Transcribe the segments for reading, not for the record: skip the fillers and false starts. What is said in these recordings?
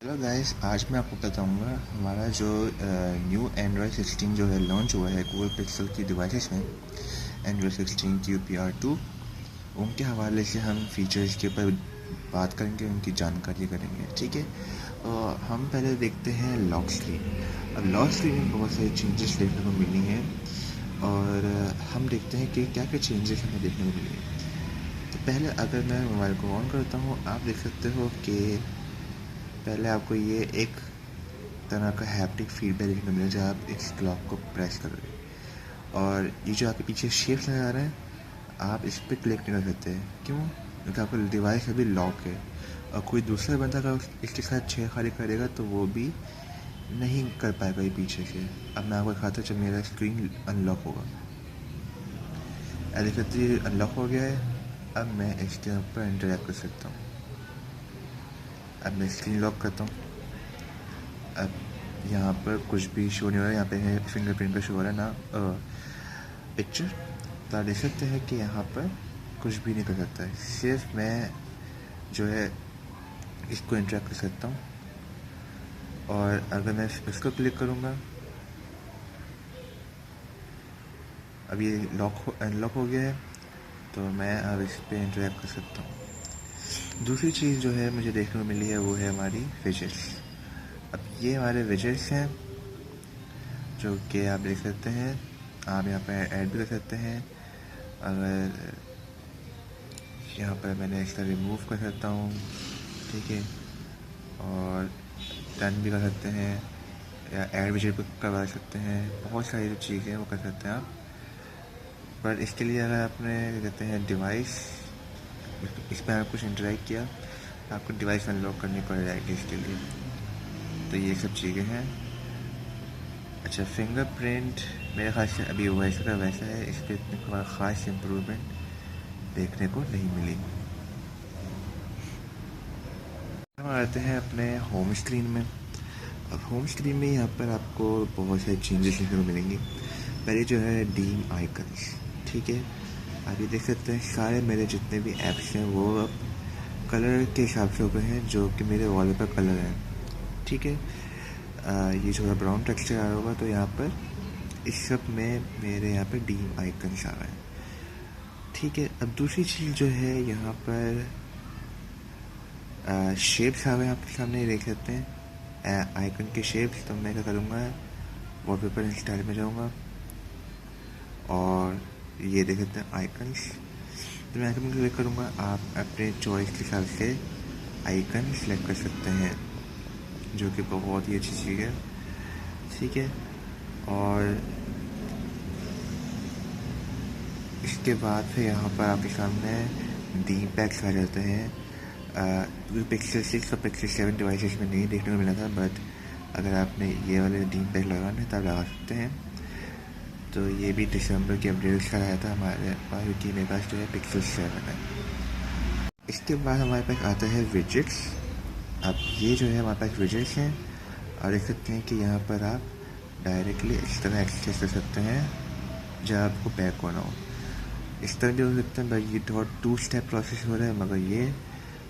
Hello guys, आज मैं आपको बताऊंगा हमारा जो न्यू एंड्रॉयड 16 जो है लॉन्च हुआ है गूगल पिक्सल की डिवाइसेस में। एंड्रॉयड 16 QPR2 उनके हवाले से हम फीचर्स के ऊपर बात करेंगे, उनकी जानकारी करेंगे। ठीक है, हम पहले देखते हैं लॉक स्क्रीन। अब लॉक स्क्रीन में बहुत सारी चेंजेस देखने को मिली हैं और हम देखते हैं कि क्या क्या चेंजेस हमें देखने को मिली हैं। तो पहले अगर मैं मोबाइल को ऑन करता हूँ, आप देख सकते हो कि पहले आपको ये एक तरह का हैप्टिक फीडबैक देखने को मिलेगा जब आप इस क्लॉक को प्रेस करोगे। और ये जो आपके पीछे शेप्स नज़र आ रहे हैं, आप इस पर क्लिक नहीं कर सकते। क्यों? क्योंकि आपका डिवाइस अभी लॉक है और कोई दूसरा बंदा अगर इसके साथ छेड़खानी करेगा तो वो भी नहीं कर पाएगा ये पीछे से। अब मैं आपको दिखाता हूँ जब मेरा स्क्रीन अनलॉक होगा। देख सकते ये अनलॉक हो गया है। अब मैं इसके ऊपर इंटरेक्ट कर सकता हूँ। अब मैं स्क्रीन लॉक करता हूँ। अब यहाँ पर कुछ भी शो नहीं हो रहा है। यहाँ पे है फिंगरप्रिंट का शो हो रहा है ना पिक्चर। तो आप देख सकते हैं कि यहाँ पर कुछ भी नहीं कर सकता है। सिर्फ मैं जो है इसको इंटरेक्ट कर सकता हूँ। और अगर मैं इसको क्लिक करूँगा, अब ये अनलॉक हो गया है, तो मैं अब इस पर इंटरेक्ट कर सकता हूँ। दूसरी चीज़ जो है मुझे देखने को मिली है वो है हमारी विजेट्स। अब ये हमारे विजेट्स हैं जो कि आप देख सकते हैं। आप यहाँ पर ऐड भी कर सकते हैं। अगर यहाँ पर मैंने इसका रिमूव कर सकता हूँ, ठीक है, और डन भी कर सकते हैं या ऐड विजेट भी करवा सकते हैं। बहुत सारी जो चीज़ें हैं वो कर सकते हैं आप। पर इसके लिए अगर आपने कहते हैं डिवाइस, इस पर आप कुछ इंटरेक्ट किया, आपको डिवाइस अनलॉक करनी पड़ जाएगी इसके लिए। तो ये सब चीज़ें हैं। अच्छा, फिंगरप्रिंट मेरे ख्याल से अभी वैसा का वैसा है, इस पर इतनी ख़ास इम्प्रूवमेंट देखने को नहीं मिली। हम आते हैं अपने होम स्क्रीन में। अब होम स्क्रीन में यहाँ पर आपको बहुत सारे चेंजेस देखने को मिलेंगे। पहले जो है डीम आइकन्स, ठीक है, आप ये देख सकते हैं सारे मेरे जितने भी ऐप्स हैं वो अब कलर के हिसाब से हो गए हैं जो कि मेरे वॉलपेपर कलर हैं। ठीक है, ये थोड़ा ब्राउन टेक्सचर आया होगा तो यहाँ पर इस सब में मेरे यहाँ पर डीम आइकन्स आ रहे हैं। ठीक है, अब दूसरी चीज़ जो है यहाँ पर शेप्स आ गए आपके सामने देख सकते हैं आइकन के शेप्स। तो मैं क्या करूँगा, वॉलपेपर स्टाइल में जाऊँगा और ये देख सकते हैं आइकन्स। तो मैं आइकन क्लिक करूँगा, आप अपने चॉइस के हिसाब से आइकन सेलेक्ट कर सकते हैं, जो कि बहुत ही अच्छी चीज़ है। ठीक है, और इसके बाद फिर यहाँ पर आपके सामने डी पैक्स आ जाते हैं। पिक्सल 6 और पिक्सल 7 डिवाइसेस में नहीं देखने को मिला था, बट अगर आपने ये वाले डी पैक लगाने तो आप लगा सकते हैं। तो ये भी दिसंबर के अपडेट्स का आया था हमारे पास, क्योंकि मेरे पास जो है पिक्सल 7 है। इसके बाद हमारे पास आता है विजेट्स। अब ये जो है हमारे पास विजेट्स हैं और देख सकते हैं कि यहाँ पर आप डायरेक्टली इस तरह एक्सेस कर सकते हैं जब आपको बैक होना हो। इस तरह भी हो सकता है, बट ये थोड़ा 2 स्टेप प्रोसेस हो रहा है, मगर ये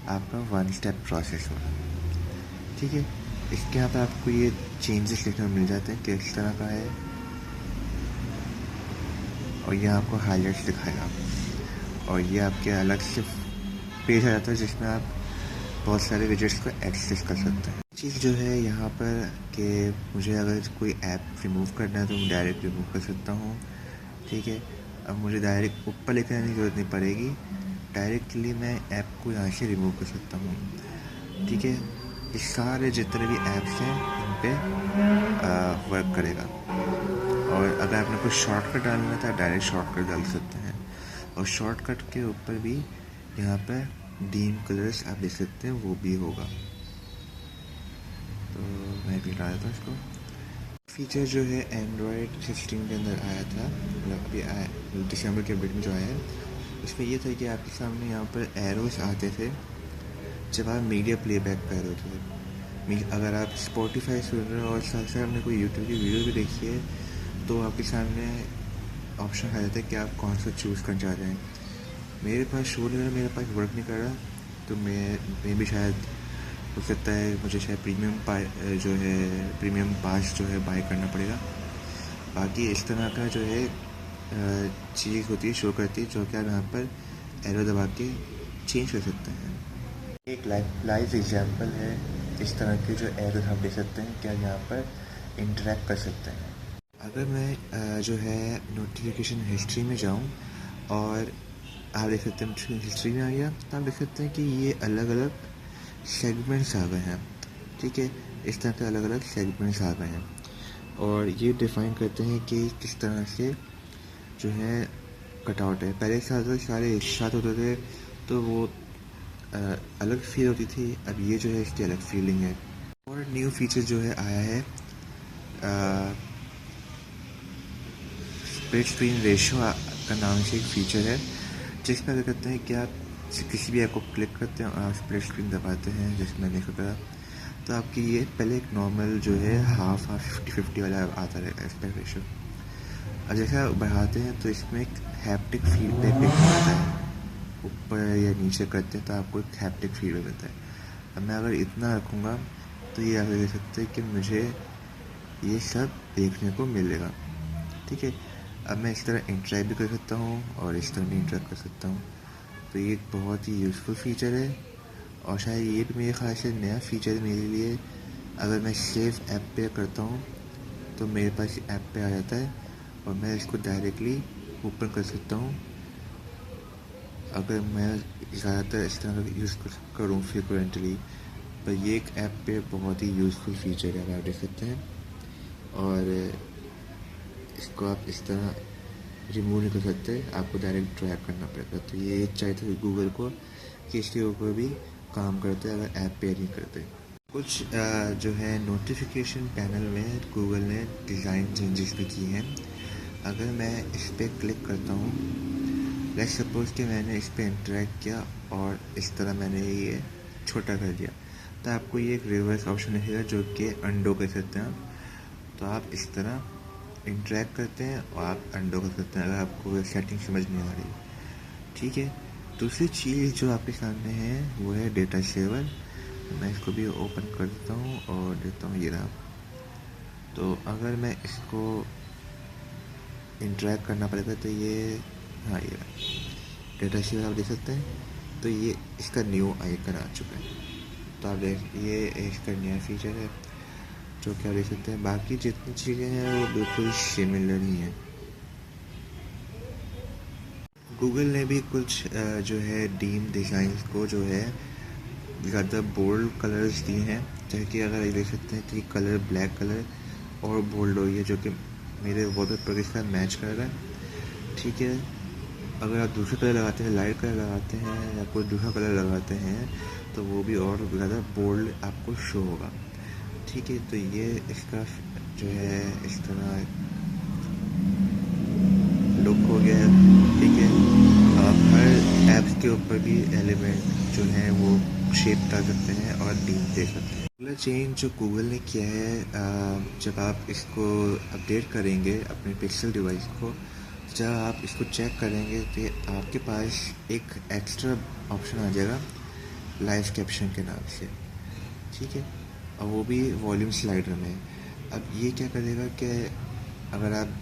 आपका 1 स्टेप प्रोसेस हो रहा है। ठीक है, इसके यहाँ पर आपको ये चेंजेस देखने को मिल जाते हैं कि इस तरह का है, और ये आपको हाईलाइट्स दिखाएगा और ये आपके अलग से पेज आ जाता है जिसमें आप बहुत सारे विजेट्स को एक्सेस कर सकते हैं। चीज़ जो है यहाँ पर कि मुझे अगर कोई ऐप रिमूव करना है तो मैं डायरेक्ट रिमूव कर सकता हूँ। ठीक है, अब मुझे डायरेक्ट ऊपर लेकर आने की ज़रूरत नहीं पड़ेगी, डायरेक्टली मैं ऐप को यहाँ से रिमूव कर सकता हूँ। ठीक है, ये सारे जितने भी ऐप्स हैं इन पर वर्क करेगा। और अगर आपने कोई शॉर्टकट डालना है तो आप डायरेक्ट शॉर्टकट डाल सकते हैं, और शॉर्टकट के ऊपर भी यहाँ पर डीम कलर्स आप देख सकते हैं वो भी होगा। तो मैं भी डाल देता हूँ इसको। फीचर जो है एंड्रॉयड 16 के अंदर आया था, मतलब अभी आया दिसंबर के अपडेट में जो आया है, उसमें ये था कि आपके सामने यहाँ पर एरोस आते थे जब आप मीडिया प्लेबैक कर रहे थे। अगर आप स्पॉटिफाई सुन रहे हो और साथ साथ आपने कोई यूट्यूब की वीडियो भी देखी है तो आपके सामने ऑप्शन आ जाता है कि आप कौन सा चूज़ करना चाह रहे हैं। मेरे पास शो नहीं, मेरे पास वर्क नहीं कर रहा, तो मैं भी शायद हो सकता है मुझे शायद प्रीमियम पास जो है बाय करना पड़ेगा। बाकी इस तरह का जो है चीज़ होती है, शो करती है, जो कि आप यहाँ पर एरो दबा के चेंज कर सकते हैं। एक लाइव एग्जांपल है इस तरह के जो एरो हम देख सकते हैं कि आप यहाँ पर इंटरेक्ट कर सकते हैं। अगर मैं जो है नोटिफिकेशन हिस्ट्री में जाऊँ और आप देख सकते हैं हिस्ट्री में आ गया, तो आप देख सकते हैं कि ये अलग अलग सेगमेंट्स आ गए हैं। ठीक है, इस तरह के अलग अलग सेगमेंट्स आ गए हैं और ये डिफ़ाइन करते हैं कि किस तरह से जो है कटआउट है। पहले सारे एक साथ होते थे तो वो अलग फील होती थी, अब ये जो है इसकी अलग फीलिंग है। और न्यू फीचर जो है आया है स्प्लिट स्क्रीन रेशो का नाम से एक फीचर है, जिसमें अगर करते हैं कि आप किसी भी ऐप को क्लिक करते हैं और आप स्प्लिट स्क्रीन दबाते हैं, जैसे मैंने कहा, तो आपकी ये पहले एक नॉर्मल जो है हाफ 50-50 वाला आता रहेगा एस्पेक्ट रेशो। और जैसे आप बढ़ाते हैं तो इसमें एक हैप्टिक फीडबैक भी आता है, ऊपर या नीचे करते हैं तो आपको एक हैप्टिक फीडबैक मिलता है। अब मैं अगर इतना रखूँगा तो ये आप देख सकते हैं कि मुझे ये सब देखने को मिलेगा। ठीक है, अब मैं इस तरह इंटरेक्ट भी कर सकता हूँ और इस तरह भी इंटरेक्ट कर सकता हूँ। तो ये एक बहुत ही यूज़फुल फीचर है और शायद ये भी मेरे ख्याल से नया फीचर है मेरे लिए। अगर मैं सेव ऐप पे करता हूँ तो मेरे पास ऐप पे आ जाता है और मैं इसको डायरेक्टली ओपन कर सकता हूँ अगर मैं ज़्यादातर इस तरह का यूज़ करूँ फ्रिक्वेंटली। पर ये एक ऐप पे बहुत ही यूज़फुल फीचर है, आप देख सकते हैं। और इसको आप इस तरह रिमूव नहीं कर सकते, आपको डायरेक्ट ड्रैग करना पड़ेगा। तो ये चाहिए था गूगल को कि इसके ऊपर भी काम करते अगर ऐप पे नहीं करते। कुछ जो है नोटिफिकेशन पैनल में गूगल ने डिज़ाइन चेंजेस भी किए हैं। अगर मैं इस पर क्लिक करता हूँ, लेट्स सपोज कि मैंने इस पर इंटरेक्ट किया और इस तरह मैंने ये छोटा कर दिया, तो आपको ये एक रिवर्स ऑप्शन दिखेगा जो कि अंडो कर सकते हैं। तो आप इस तरह इंटरेक्ट करते हैं और आप अंडो कर सकते हैं अगर आपको सेटिंग समझ नहीं आ रही। ठीक है, दूसरी चीज़ जो आपके सामने है वो है डेटा सेवर। मैं इसको भी ओपन कर देता हूँ और देता हूँ ये रहा। तो अगर मैं इसको इंटरेक्ट करना पड़ेगा तो ये, हाँ ये रहा डेटा सेवर, आप देख सकते हैं। तो ये इसका न्यू आइकन आ चुका है। तो आप देख, ये इसका नया फीचर है जो कि आप देख सकते हैं। बाकी जितनी चीज़ें हैं वो बिल्कुल सिमिलर ही हैं। गूगल ने भी कुछ जो है डीम डिज़ाइन को जो है ज़्यादा बोल्ड कलर्स दिए हैं, जैसे कि अगर देख सकते हैं कि कलर ब्लैक कलर और बोल्ड हो गया, जो कि मेरे वॉलपेपर के साथ मैच कर रहा है। ठीक है, अगर आप दूसरा कलर लगाते हैं, लाइट कलर लगाते हैं या कोई दूसरा कलर लगाते हैं, तो वो भी और ज़्यादा बोल्ड आपको शो होगा। ठीक है, तो ये इसका जो है इस तरह लुक हो गया है। ठीक है, आप हर ऐप्स के ऊपर भी एलिमेंट जो है वो शेप डाल सकते हैं और डीम दे सकते हैं। अगला चेंज जो गूगल ने किया है, जब आप इसको अपडेट करेंगे अपने पिक्सल डिवाइस को, जब आप इसको चेक करेंगे तो आपके पास एक एक्स्ट्रा ऑप्शन आ जाएगा लाइव कैप्शन के नाम से। ठीक है, और वो भी वॉल्यूम स्लाइडर में। अब ये क्या करेगा कि अगर आप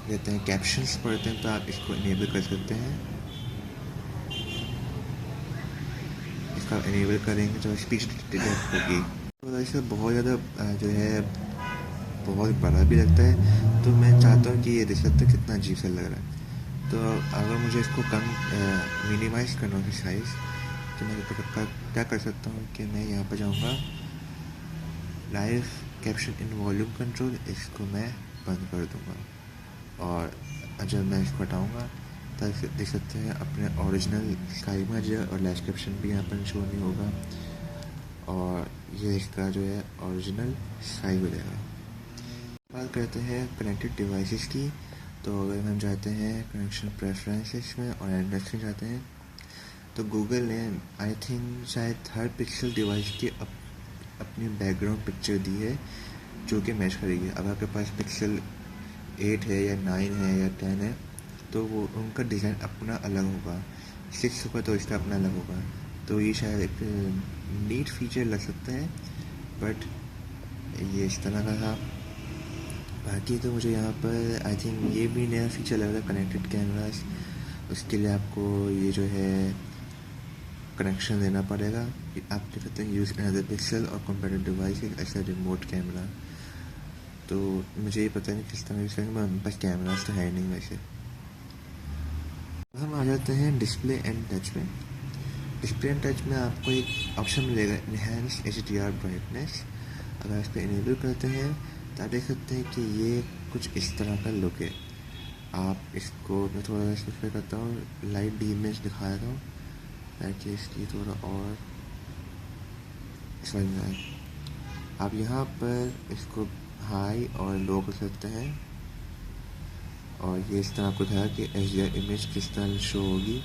कहते हैं कैप्शंस पढ़ते हैं तो आप इसको इनेबल कर सकते हैं। इसका इनेबल करेंगे तो स्पीच डिटेक्ट होगी। तो ऐसा बहुत ज़्यादा जो है बहुत बड़ा भी लगता है, तो मैं चाहता हूँ कि ये देख सकते हैं कितना अजीब सा लग रहा है। तो अगर मुझे इसको कम मिनिमाइज़ करना हो साइज़, तो मैं क्या कर सकता हूँ कि मैं यहाँ पर जाऊँगा live caption in volume control, इसको मैं बंद कर दूँगा और जब मैं इसको हटाऊँगा तब देख सकते हैं अपने ओरिजिनल स्काई में आ जाएगा और लाइव कैप्शन भी यहाँ पर शो नहीं होगा और ये इसका जो है ओरिजिनल स्काई हो जाएगा। बात करते हैं कनेक्टेड डिवाइसेस की। तो अगर हम जाते हैं कनेक्शन प्रेफरेंसेस में और एंड्रॉइड में जाते हैं, तो गूगल ने आई थिंक शायद हर पिक्सल डिवाइस की अपनी बैकग्राउंड पिक्चर दी है जो कि मैच करेगी। अगर आपके पास पिक्सल 8 है या 9 है या 10 है तो वो उनका डिज़ाइन अपना अलग होगा। 6 होगा तो इसका अपना अलग होगा। तो ये शायद एक नीट फीचर लग सकता है, बट ये इस तरह का था। बाकी तो मुझे यहाँ पर आई थिंक ये भी नया फीचर लग रहा है, कनेक्टेड कैमरास। उसके लिए आपको ये जो है कनेक्शन देना पड़ेगा। आप देख सकते हैं यूज़ अनदर पिक्सल और computer device as a remote camera. तो मुझे ये पता नहीं किस तरह यूज़ करेंगे, मेरे पास कैमरास तो है नहीं वैसे। हम आ जाते हैं डिस्प्ले एंड टच में। डिस्प्ले एंड टच में आपको एक ऑप्शन मिलेगा, इनहेंस HDR ब्राइटनेस। अगर इस पर इनेबल करते हैं तो आप देख सकते हैं कि ये कुछ इस तरह का लुक है। आप इसको मैं थोड़ा सा इसमें करता हूँ, लाइट डी इमेज दिखा देता हूँ ताकि इसकी थोड़ा और समझ में आए। आप यहाँ पर इसको हाई और लो कर सकते हैं और ये इस तरह आपको दिखाया कि HDR इमेज किस तरह शो होगी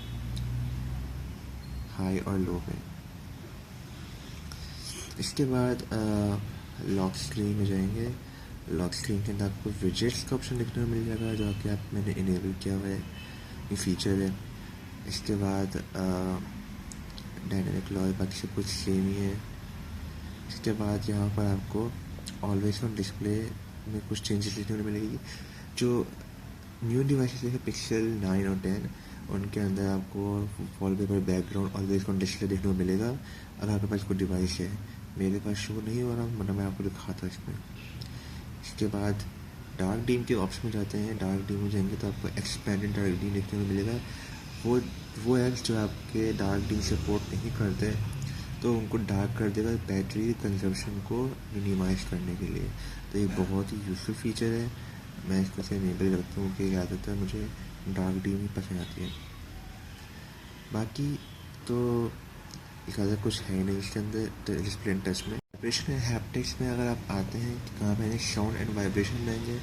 हाई और लो में। इसके बाद लॉक स्क्रीन में जाएंगे। लॉक स्क्रीन के अंदर आपको विजेट्स का ऑप्शन देखने को मिल जाएगा, जो कि आप मैंने इनेबल किया हुआ है, ये फीचर है। इसके बाद डायनेमिक लॉक बाकी सब कुछ सेम ही है। इसके बाद यहाँ पर आपको ऑलवेज ऑन डिस्प्ले में कुछ चेंजेस देखने को मिलेगी। जो न्यू डिवाइसेस जैसे पिक्सल 9 और 10 उनके अंदर आपको wallpaper background always on display देखने को मिलेगा अगर आपके पास कोई डिवाइस है। मेरे पास शो नहीं हो रहा, मतलब मैं आपको दिखाता इसमें। इसके बाद डार्क डीम के ऑप्शन में जाते हैं। डार्क डीम में जाएंगे तो आपको एक्सपेंडेड डार्क डीम देखने को मिलेगा। वो एप्स जो आपके डार्क डीम सपोर्ट नहीं करते तो उनको डार्क कर देगा बैटरी कंजप्शन को मिनिमाइज करने के लिए। तो ये बहुत ही यूजफुल फीचर है। मैं इसको से इनेबल रखता हूँ कि ज़्यादातर मुझे डार्क डीम ही पसंद आती है। बाकी तो ज़्यादा कुछ है नहीं इसके अंदर। डिस्प्ले एंड टच में वाइब्रेशन एंड हैप्टिक्स में अगर आप आते हैं तो कहाँ पे साउंड एंड वाइब्रेशन देंगे।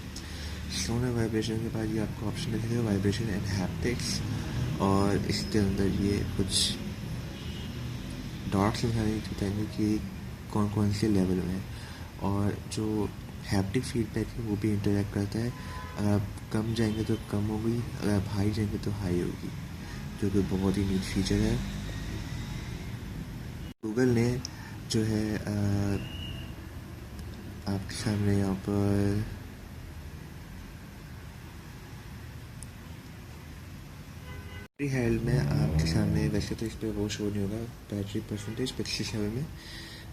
साउंड एंड वाइब्रेशन के बाद ये आपको ऑप्शन दिखेगा वाइब्रेशन एंड हैप्टिक्स, और इसके अंदर ये कुछ डॉट्स दिखाई बताएंगे कि कौन कौन से लेवल में है। और जो हैप्टिक फीडबैक है वो भी इंटरेक्ट करता है। अगर आप कम जाएंगे तो कम होगी, अगर आप हाई जाएंगे तो हाई होगी, जो कि बहुत ही नीट फीचर है। गूगल ने जो है आपके सामने यहाँ पर बैटरी हेल्थ में आपके सामने, वैसे तो इस पर वो शो नहीं होगा बैटरी परसेंटेज पिक्सल लेवल में,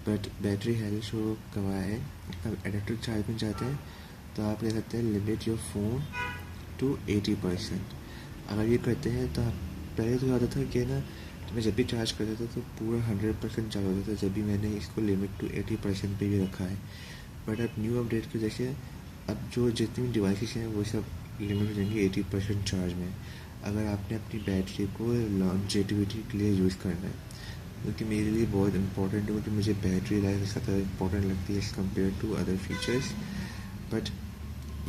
बट बैटरी हेल्थ शो करवाया है। अब एडेप्टर चार्ज में जाते हैं तो आप कह सकते हैं लिमिट योर फ़ोन टू 80%। अगर ये करते हैं तो आप पहले तो होता था कि ना, मैं जब भी चार्ज करता था तो पूरा 100% चार्ज होता था, जब भी मैंने इसको लिमिट टू 80% पे भी रखा है। बट अब न्यू अपडेट की वजह से अब जो जितनी डिवाइसेस हैं वो सब लिमिट हो जाएंगे 80% चार्ज में, अगर आपने अपनी बैटरी को लॉन्जेटिविटी के लिए यूज़ करना है। क्योंकि मेरे लिए बहुत इंपॉर्टेंट है, क्योंकि मुझे बैटरी लाइफ ज़्यादा इंपॉर्टेंट लगती है as compared to other features. But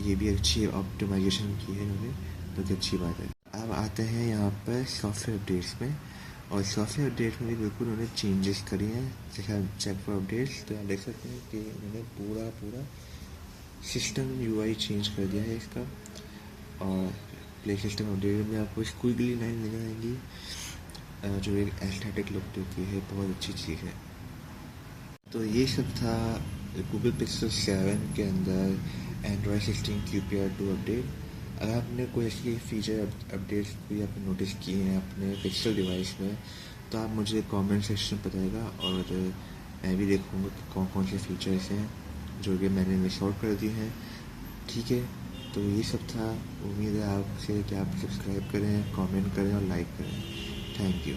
ये भी अच्छी ऑप्टिमाइजेशन की है इन्होंने, तो कि अच्छी बात है। अब आते हैं यहाँ पर सॉफ्टवेयर अपडेट्स में, और सॉफ्टवेयर अपडेट में भी बिल्कुल उन्होंने चेंजेस करी हैं। जैसे चेक फॉर अपडेट्स तो आप देख सकते हैं कि उन्होंने पूरा सिस्टम UI चेंज कर दिया है इसका। और प्ले सिस्टम अपडेट में आपको स्क्विगली लाइन नजर आएंगी, जो एक एस्थेटिक लुक देती है, बहुत अच्छी चीज़ है। तो ये सब था गूगल पिक्सल 7 के अंदर एंड्रॉयड 16 QPR2 अपडेट। अगर आपने कोई ऐसी फीचर अपडेट्स कोई आपने नोटिस किए हैं अपने पिक्सल डिवाइस में तो आप मुझे कमेंट सेक्शन में बताइएगा, और मैं भी देखूँगा कि कौन कौन से फीचर्स हैं जो कि मैंने मिस आउट कर दिए हैं। ठीक है, तो ये सब था। उम्मीद है आपसे कि आप सब्सक्राइब करें, कमेंट करें और लाइक करें। Thank you.